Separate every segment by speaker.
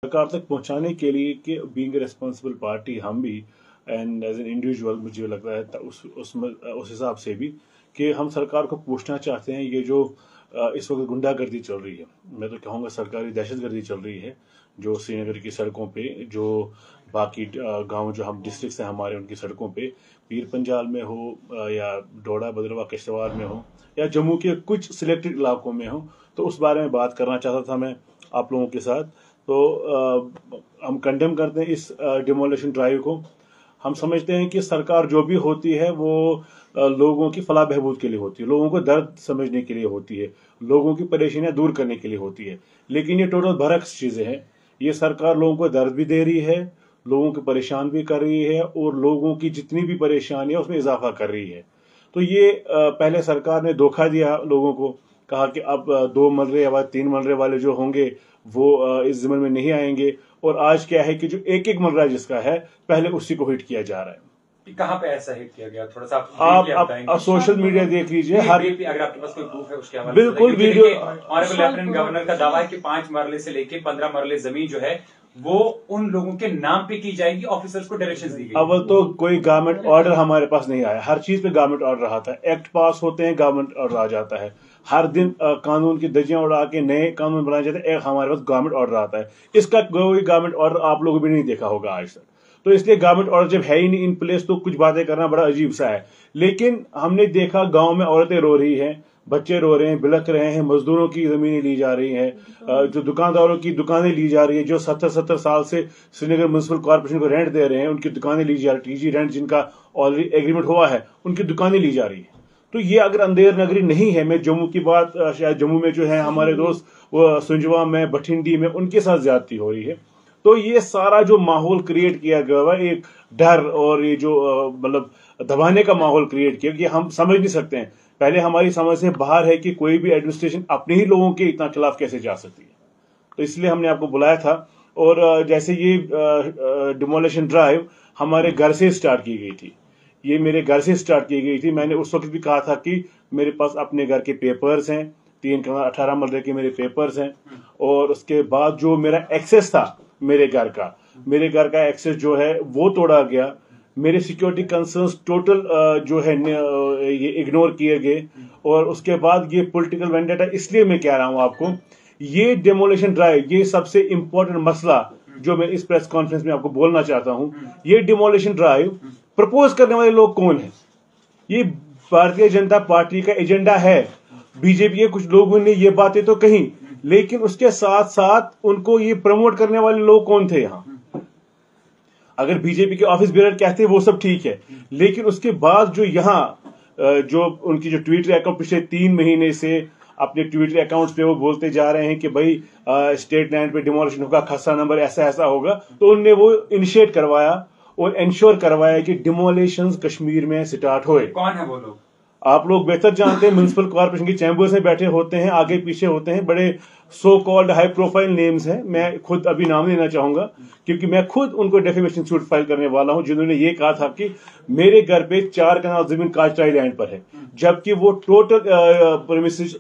Speaker 1: सरकार तक पहुंचाने के लिए कि बीइंग ए रिस्पॉन्सिबल पार्टी हम भी एंड एज एन इंडिविजुअल मुझे लगता है उस हिसाब से भी कि हम सरकार को पूछना चाहते हैं ये जो इस वक्त गुंडागर्दी चल रही है, मैं तो कहूँगा सरकारी दहशतगर्दी चल रही है जो श्रीनगर की सड़कों पे, जो बाकी गांव जो हम डिस्ट्रिक्ट्स हैं हमारे उनकी सड़कों पे, पीर पंजाल में हो या डोडा भद्रवाह किश्तवाड़ में हो या जम्मू के कुछ सिलेक्टेड इलाकों में हो, तो उस बारे में बात करना चाहता था मैं आप लोगों के साथ। तो हम कंडेम करते हैं इस डिमोलिशन ड्राइव को। हम समझते हैं कि सरकार जो भी होती है वो लोगों की फलाह बहबूद के लिए होती है, लोगों को दर्द समझने के लिए होती है, लोगों की परेशानियां दूर करने के लिए होती है। लेकिन ये टोटल बरअक्स चीजें हैं। ये सरकार लोगों को दर्द भी दे रही है, लोगों को परेशान भी कर रही है और लोगों की जितनी भी परेशानी है उसमें इजाफा कर रही है। तो ये पहले सरकार ने धोखा दिया लोगों को, कहा कि अब 2 मरले या 3 मरले वाले जो होंगे वो इस ज़िम्मे में नहीं आएंगे, और आज क्या है कि जो एक एक मरला जिसका है पहले उसी को हिट किया जा रहा है।
Speaker 2: कहाँ पे ऐसा हिट किया गया, थोड़ा सा
Speaker 1: आप सोशल मीडिया देख लीजिए, हर
Speaker 2: अगर आपके पास कोई प्रूफ है उसके हवाले
Speaker 1: बिल्कुल वीडियो।
Speaker 2: ऑनरेबल लेफ्टिनेंट गवर्नर का दावा है कि 5 मरले से लेके 15 मरले जमीन जो है वो उन लोगों के नाम पे की जाएगी, ऑफिसर्स को डायरेक्शंस दी गई।
Speaker 1: अव्वल तो कोई गवर्नमेंट ऑर्डर हमारे पास नहीं आया, हर चीज पे गवर्नमेंट ऑर्डर आता है, एक्ट पास होते हैं गवर्नमेंट ऑर्डर आ जाता है, हर दिन कानून की धज्जियां उड़ा के नए कानून बनाए जाते हैं, हमारे पास गवर्नमेंट ऑर्डर आता है। इसका कोई गवर्नमेंट ऑर्डर आप लोगों भी नहीं देखा होगा आज तक। तो इसलिए गवर्नमेंट ऑर्डर जब है ही नहीं इन प्लेस तो कुछ बातें करना बड़ा अजीब सा है। लेकिन हमने देखा गांव में औरतें रो रही हैं, बच्चे रो रहे हैं, बिलख रहे हैं, मजदूरों की जमीनें ली जा रही हैं, जो दुकानदारों की दुकानें ली जा रही है, जो 70 साल से श्रीनगर म्युनिसिपल कॉर्पोरेशन को रेंट दे रहे हैं उनकी दुकानें ली जा रही, टीजी रेंट जिनका ऑलरेडी एग्रीमेंट हुआ है उनकी दुकानें ली जा रही है। तो ये अगर अंधेर नगरी नहीं है, मैं जम्मू की बात, शायद जम्मू में जो है हमारे दोस्त वो सुंजवा में, बठिंडी में, उनके साथ ज्यादती हो रही है। तो ये सारा जो माहौल क्रिएट किया गया हुआ, एक डर और ये जो मतलब दबाने का माहौल क्रिएट किया, ये हम समझ नहीं सकते हैं। पहले हमारी समझ से बाहर है कि कोई भी एडमिनिस्ट्रेशन अपने ही लोगों के इतना खिलाफ कैसे जा सकती है। तो इसलिए हमने आपको बुलाया था। और जैसे ये डिमोलिशन ड्राइव हमारे घर से स्टार्ट की गई थी, ये मेरे घर से स्टार्ट की गई थी। मैंने उस वक्त भी कहा था कि मेरे पास अपने घर के पेपर्स हैं, 18 मरले के मेरे पेपर्स हैं, और उसके बाद जो मेरा एक्सेस था मेरे घर का एक्सेस जो है वो तोड़ा गया। मेरे सिक्योरिटी कंसर्न्स टोटल जो है ये इग्नोर किए गए। और उसके बाद ये पॉलिटिकल वेंडेटा, इसलिए मैं कह रहा हूं आपको, ये डेमोलिशन ड्राइव, ये सबसे इंपॉर्टेंट मसला जो मैं इस प्रेस कॉन्फ्रेंस में आपको बोलना चाहता हूं। ये डेमोलिशन ड्राइव प्रपोज करने वाले लोग कौन हैं? ये भारतीय जनता पार्टी का एजेंडा है। बीजेपी के कुछ लोगों ने ये बातें तो कही, लेकिन उसके साथ साथ उनको ये प्रमोट करने वाले लोग कौन थे यहाँ? अगर बीजेपी के ऑफिस बेरर कहते वो सब ठीक है, लेकिन उसके बाद जो यहाँ जो उनकी जो ट्विटर अकाउंट पिछले 3 महीने से अपने ट्विटर अकाउंट पे वो बोलते जा रहे हैं कि भाई स्टेट लैंड पे डिमोलिशन होगा, खस्ता नंबर ऐसा होगा, तो उनने वो इनिशिएट करवाया और इंश्योर करवाया कि डिमोलिशन कश्मीर में स्टार्ट होए।
Speaker 2: कौन है वो लोग?
Speaker 1: आप लोग बेहतर जानते हैं, म्युनिसिपल कॉर्पोरेशन की चैंबर्स में बैठे होते हैं, आगे पीछे होते हैं, बड़े so called high profile names हैं। मैं खुद अभी नाम लेना चाहूंगा क्योंकि मैं खुद उनको डेफेमेशन सूट फाइल करने वाला हूं, जिन्होंने ये कहा था कि मेरे घर पे 4 कनाल जमीन काचटाई लैंड पर है, जबकि वो टोटल प्रेमिसेस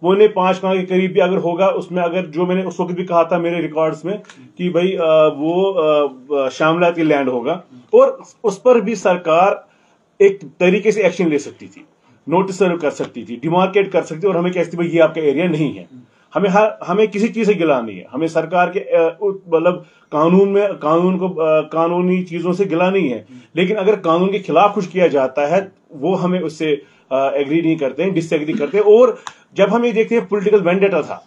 Speaker 1: 4.5 कनाल के करीब भी अगर होगा, उसमें अगर जो मैंने उस वक्त भी कहा था मेरे रिकॉर्ड्स में कि भाई वो शामलाती लैंड होगा, और उस पर भी सरकार एक तरीके से एक्शन ले सकती थी, नोटिस सर्व कर सकती थी, डिमार्केट कर सकती थी, और हमें कहती भाई ये आपका एरिया नहीं है। हमें किसी चीज से गिला नहीं है, हमें सरकार के मतलब कानूनी चीजों से गिला नहीं है। लेकिन अगर कानून के खिलाफ कुछ किया जाता है वो हमें उससे एग्री नहीं करते हैं, डिसएग्री करते हैं। और जब हम ये देखते हैं पॉलिटिकल वेंडेटा था,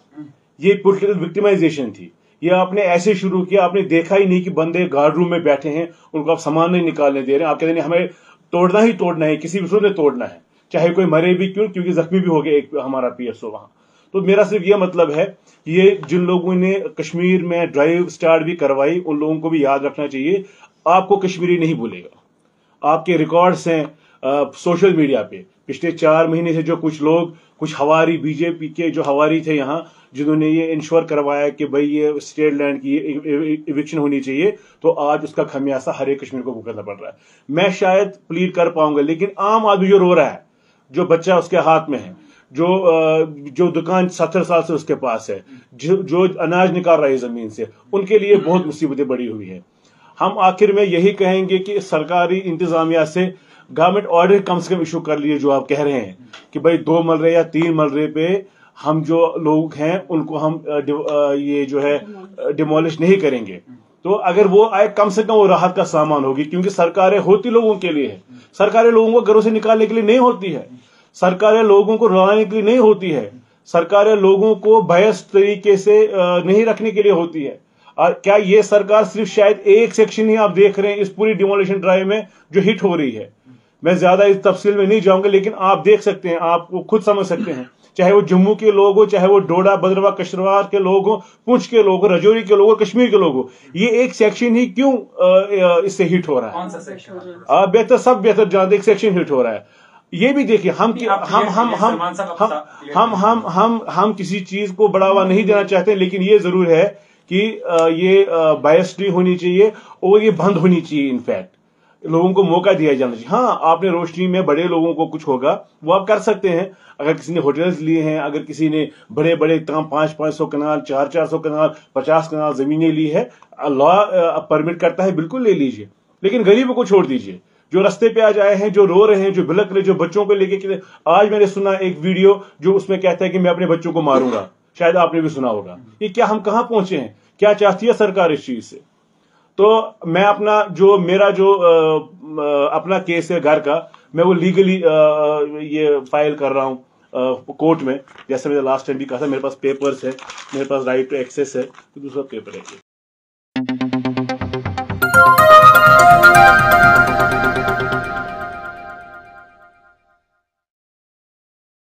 Speaker 1: ये पॉलिटिकल विक्टिमाइजेशन थी, ये आपने ऐसे शुरू किया, आपने देखा ही नहीं कि बंदे गार्ड रूम में बैठे हैं, उनको आप सामान नहीं निकालने दे रहे हैं, आप कहते हैं हमें तोड़ना ही तोड़ना है, किसी भी सूरत में तोड़ना है, चाहे कोई मरे भी क्यों, क्योंकि जख्मी भी हो गया एक हमारा पीएसओ वहां। तो मेरा सिर्फ ये मतलब है, ये जिन लोगों ने कश्मीर में ड्राइव स्टार्ट भी करवाई उन लोगों को भी याद रखना चाहिए, आपको कश्मीरी नहीं भूलेगा। आपके रिकॉर्ड्स हैं सोशल मीडिया पे, पिछले 4 महीने से जो कुछ लोग, कुछ हवारी बीजेपी के जो हवारी थे यहाँ, जिन्होंने ये इंश्योर करवाया कि भाई ये स्टेट लैंड की इविक्शन होनी चाहिए, तो आज उसका खमियाजा हर एक कश्मीर को भुगतना पड़ रहा है। मैं शायद प्लीड कर पाऊंगा, लेकिन आम आदमी जो रो रहा है, जो बच्चा उसके हाथ में है, जो दुकान 70 साल से उसके पास है, जो अनाज निकाल रहा है जमीन से, उनके लिए बहुत मुसीबतें बड़ी हुई है। हम आखिर में यही कहेंगे कि सरकारी इंतजामिया से गवर्नमेंट ऑर्डर कम से कम इशू कर लिए, जो आप कह रहे हैं कि भाई 2 मरले या 3 मरले पे हम जो लोग हैं उनको हम ये जो है डिमोलिश नहीं करेंगे। तो अगर वो आए, कम से कम वो राहत का सामान होगी, क्योंकि सरकारें होती लोगों के लिए है। सरकारें लोगों को घरों से निकालने के लिए नहीं होती है, सरकारें लोगों को रुलाने के लिए नहीं होती है, सरकारें लोगों को बायस तरीके से नहीं रखने के लिए होती है। और क्या ये सरकार सिर्फ शायद एक सेक्शन ही आप देख रहे हैं इस पूरी डिमोलिशन ड्राइव में जो हिट हो रही है? मैं ज्यादा इस तफसील में नहीं जाऊंगा, लेकिन आप देख सकते हैं, आप वो खुद समझ सकते हैं, चाहे वो जम्मू के लोग हो, चाहे वो डोडा भद्रवाह कशरवार के लोग हो, पुंछ के लोग हो, रजौरी के लोग हो, कश्मीर के लोग हो, ये एक सेक्शन ही क्यों इससे हिट हो रहा है?
Speaker 2: कौन सा सेक्शन?
Speaker 1: आप सब बेहतर जानते, एक सेक्शन हिट हो रहा है। ये भी देखिए, हम किसी चीज को बढ़ावा नहीं देना चाहते, लेकिन ये जरूर है कि ये बायस नहीं होनी चाहिए और ये बंद होनी चाहिए। इनफैक्ट लोगों को मौका दिया जाना चाहिए। हाँ, आपने रोशनी में बड़े लोगों को कुछ होगा वो आप कर सकते हैं, अगर किसी ने होटल्स लिए हैं, अगर किसी ने बड़े बड़े 500 कनाल 400 कनाल 50 कनाल जमीनें ली है, लॉ परमिट करता है, बिल्कुल ले लीजिए, लेकिन गरीबों को छोड़ दीजिए। जो रास्ते पे आज आए हैं, जो रो रहे हैं, जो बिलक रहे, जो बच्चों को लेके, आज मैंने सुना एक वीडियो जो उसमें कहता है कि मैं अपने बच्चों को मारूंगा, शायद आपने भी सुना होगा। ये क्या, हम कहां पहुंचे हैं? क्या चाहती है सरकार इस चीज से? तो मैं मेरा अपना केस है घर का, मैं वो लीगली ये फाइल कर रहा हूं कोर्ट में। जैसे मैंने लास्ट टाइम भी कहा था, मेरे पास पेपर्स है, मेरे पास राइट टू एक्सेस है, तो दूसरा पेपर है।